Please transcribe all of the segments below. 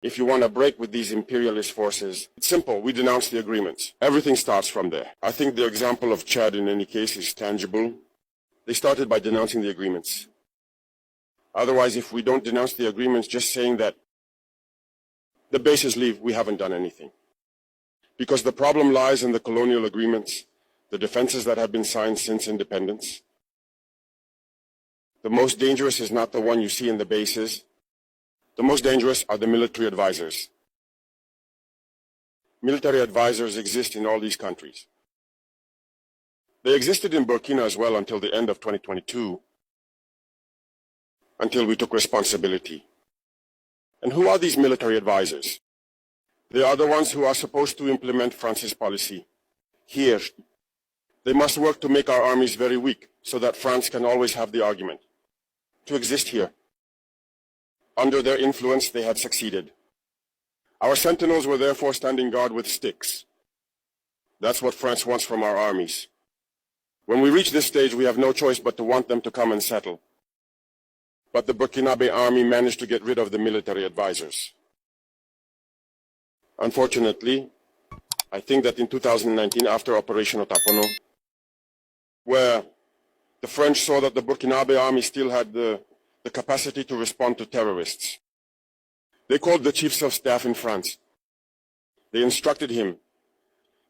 If you want to break with these imperialist forces, it's simple. We denounce the agreements. Everything starts from there. I think the example of Chad in any case is tangible. They started by denouncing the agreements. Otherwise, if we don't denounce the agreements, just saying that the bases leave, we haven't done anything. Because the problem lies in the colonial agreements, the defenses that have been signed since independence. The most dangerous is not the one you see in the bases. The most dangerous are the military advisors. Military advisors exist in all these countries. They existed in Burkina as well until the end of 2022, until we took responsibility. And who are these military advisors? They are the ones who are supposed to implement France's policy. Here, they must work to make our armies very weak, so that France can always have the argument to exist here. Under their influence, they had succeeded. Our sentinels were therefore standing guard with sticks. That's what France wants from our armies. When we reach this stage, we have no choice but to want them to come and settle. But the Burkinabe army managed to get rid of the military advisors. Unfortunately, I think that in 2019, after Operation Otapono, where the French saw that the Burkinabe army still had the capacity to respond to terrorists, they called the chiefs of staff in France. They instructed him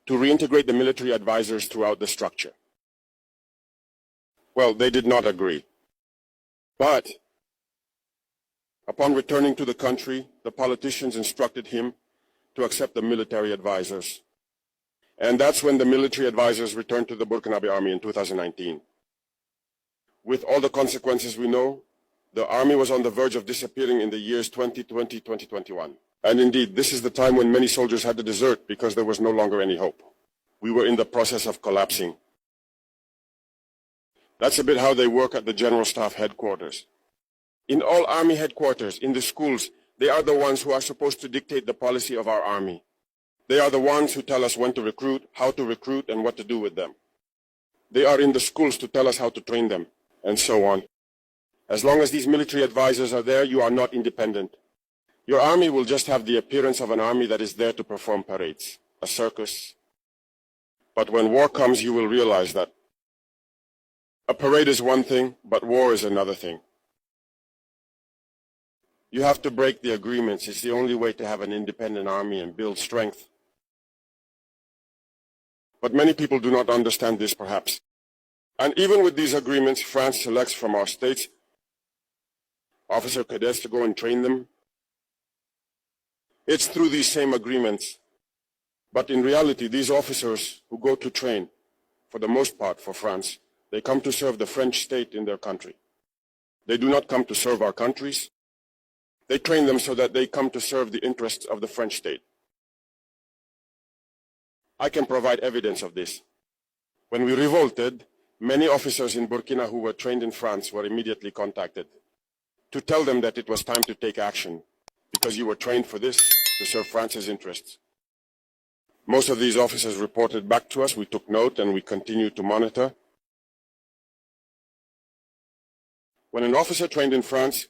to reintegrate the military advisors throughout the structure. Well, they did not agree. But upon returning to the country, the politicians instructed him to accept the military advisors. And that's when the military advisors returned to the Burkinabe army in 2019. With all the consequences we know, the army was on the verge of disappearing in the years 2020-2021. And indeed, this is the time when many soldiers had to desert because there was no longer any hope. We were in the process of collapsing. That's a bit how they work at the General Staff headquarters. In all army headquarters, in the schools, they are the ones who are supposed to dictate the policy of our army. They are the ones who tell us when to recruit, how to recruit, and what to do with them. They are in the schools to tell us how to train them, and so on. As long as these military advisors are there, you are not independent. Your army will just have the appearance of an army that is there to perform parades, a circus. But when war comes, you will realize that a parade is one thing, but war is another thing. You have to break the agreements. It's the only way to have an independent army and build strength. But many people do not understand this, perhaps. And even with these agreements, France selects from our states officer cadets to go and train them. It's through these same agreements. But in reality, these officers who go to train, for the most part for France, they come to serve the French state in their country. They do not come to serve our countries. They train them so that they come to serve the interests of the French state. I can provide evidence of this. When we revolted, many officers in Burkina who were trained in France were immediately contacted to tell them that it was time to take action because you were trained for this, to serve France's interests. Most of these officers reported back to us. We took note and we continued to monitor. When an officer trained in France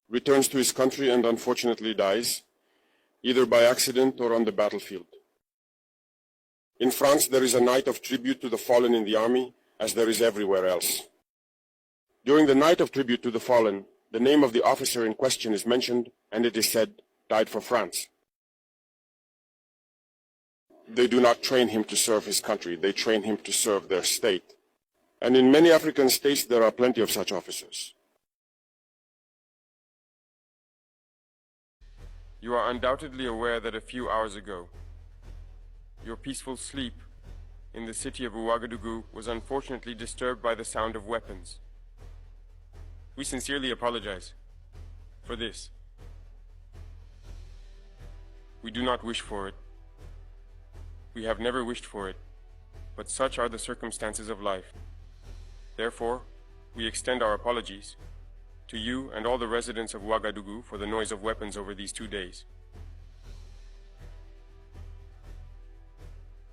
returns to his country and unfortunately dies, either by accident or on the battlefield. In France, there is a night of tribute to the fallen in the army, as there is everywhere else. During the night of tribute to the fallen, the name of the officer in question is mentioned, and it is said, died for France. They do not train him to serve his country, they train him to serve their state. And in many African states, there are plenty of such officers. You are undoubtedly aware that a few hours ago, your peaceful sleep in the city of Ouagadougou was unfortunately disturbed by the sound of weapons. We sincerely apologize for this. We do not wish for it. We have never wished for it, but such are the circumstances of life. Therefore, we extend our apologies to you and all the residents of Ouagadougou for the noise of weapons over these 2 days.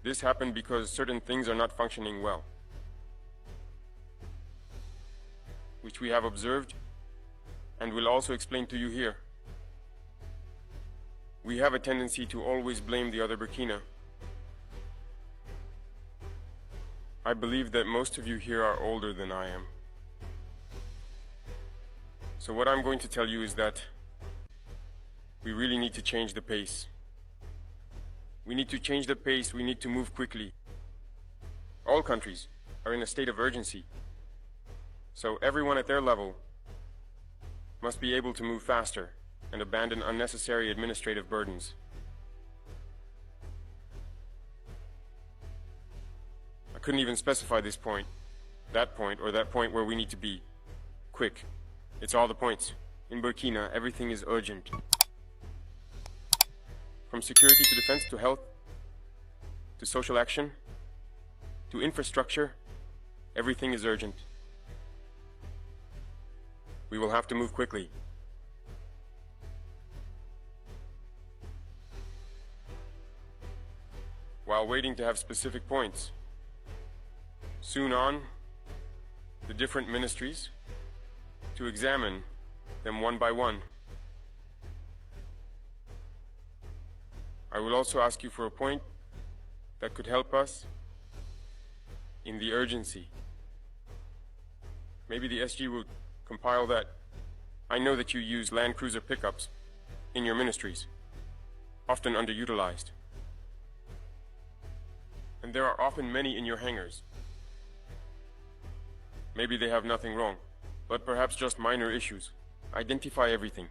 This happened because certain things are not functioning well, which we have observed and will also explain to you here. We have a tendency to always blame the other Burkina. I believe that most of you here are older than I am. So what I'm going to tell you is that we really need to change the pace. We need to change the pace, we need to move quickly. All countries are in a state of urgency. So everyone at their level must be able to move faster and abandon unnecessary administrative burdens. I couldn't even specify this point, or that point where we need to be. Quick. It's all the points. In Burkina, everything is urgent. From security to defense to health, to social action, to infrastructure, everything is urgent. We will have to move quickly. While waiting to have specific points. Soon on, the different ministries, to examine them one by one. I will also ask you for a point that could help us in the urgency. Maybe the SG will compile that. I know that you use Land Cruiser pickups in your ministries, often underutilized. And there are often many in your hangars. Maybe they have nothing wrong, but perhaps just minor issues. Identify everything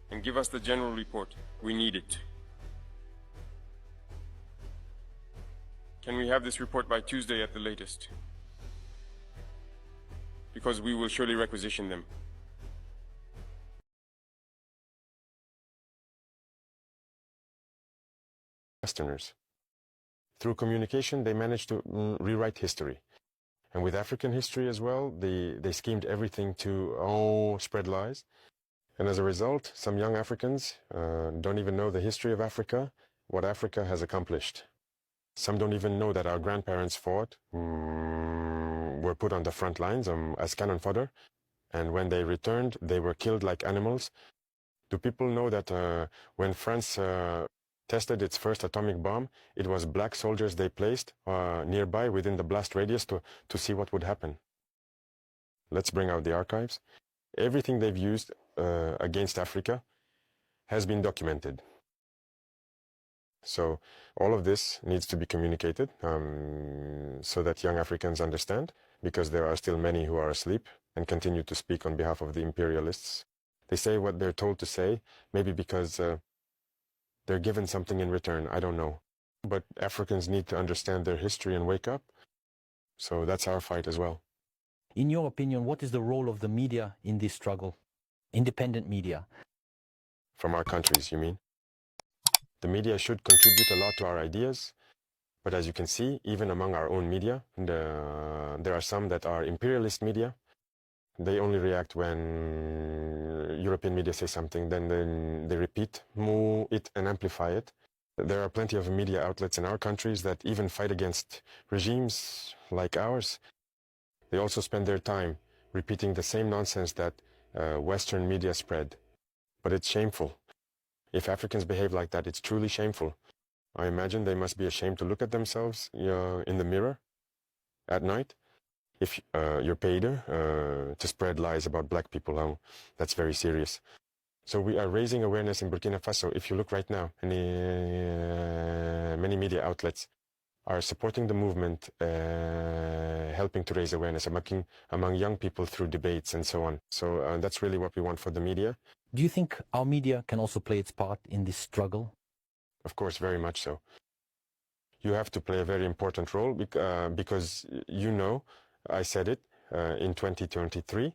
and give us the general report. We need it. Can we have this report by Tuesday at the latest? Because we will surely requisition them. Westerners. Through communication, they managed to rewrite history. And with African history as well, they schemed everything to, spread lies. And as a result, some young Africans don't even know the history of Africa, what Africa has accomplished. Some don't even know that our grandparents fought, were put on the front lines as cannon fodder, and when they returned, they were killed like animals. Do people know that when France tested its first atomic bomb, it was black soldiers they placed nearby within the blast radius to see what would happen? Let's bring out the archives. Everything they've used against Africa has been documented. So all of this needs to be communicated so that young Africans understand, because there are still many who are asleep and continue to speak on behalf of the imperialists. They say what they're told to say, maybe because they're given something in return, I don't know. But Africans need to understand their history and wake up. So that's our fight as well. In your opinion, what is the role of the media in this struggle? Independent media. From our countries, you mean? The media should contribute a lot to our ideas, but as you can see, even among our own media, there are some that are imperialist media. They only react when European media say something, then they repeat it and amplify it. There are plenty of media outlets in our countries that even fight against regimes like ours. They also spend their time repeating the same nonsense that Western media spread. But it's shameful. If Africans behave like that, it's truly shameful. I imagine they must be ashamed to look at themselves in the mirror at night. If you're paid to spread lies about black people, that's very serious. So we are raising awareness in Burkina Faso. If you look right now, many media outlets are supporting the movement, helping to raise awareness among young people through debates and so on. So that's really what we want for the media. Do you think our media can also play its part in this struggle? Of course, very much so. You have to play a very important role because, I said it in 2023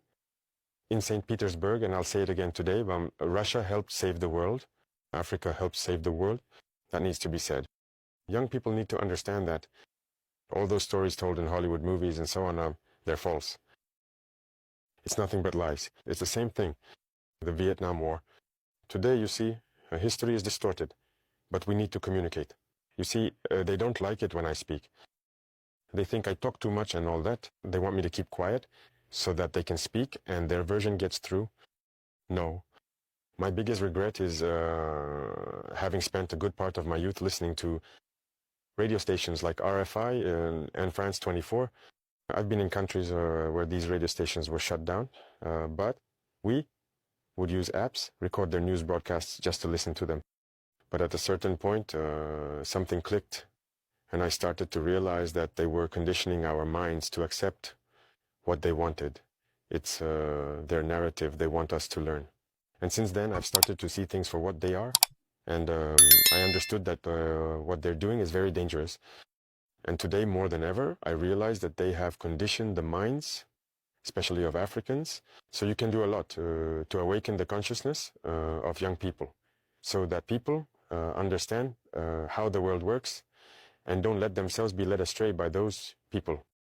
in St. Petersburg, and I'll say it again today, Russia helped save the world. Africa helped save the world. That needs to be said. Young people need to understand that all those stories told in Hollywood movies and so on, they're false. It's nothing but lies. It's the same thing. The Vietnam War. Today, you see, history is distorted, but we need to communicate. You see, they don't like it when I speak. They think I talk too much and all that. They want me to keep quiet so that they can speak and their version gets through. No. My biggest regret is having spent a good part of my youth listening to radio stations like RFI and France 24. I've been in countries where these radio stations were shut down, but we would use apps, record their news broadcasts just to listen to them. But at a certain point, something clicked, and I started to realize that they were conditioning our minds to accept what they wanted. It's their narrative they want us to learn. And since then, I've started to see things for what they are, and I understood that what they're doing is very dangerous. And today, more than ever, I realize that they have conditioned the minds, especially of Africans. So you can do a lot to awaken the consciousness of young people, so that people understand how the world works and don't let themselves be led astray by those people.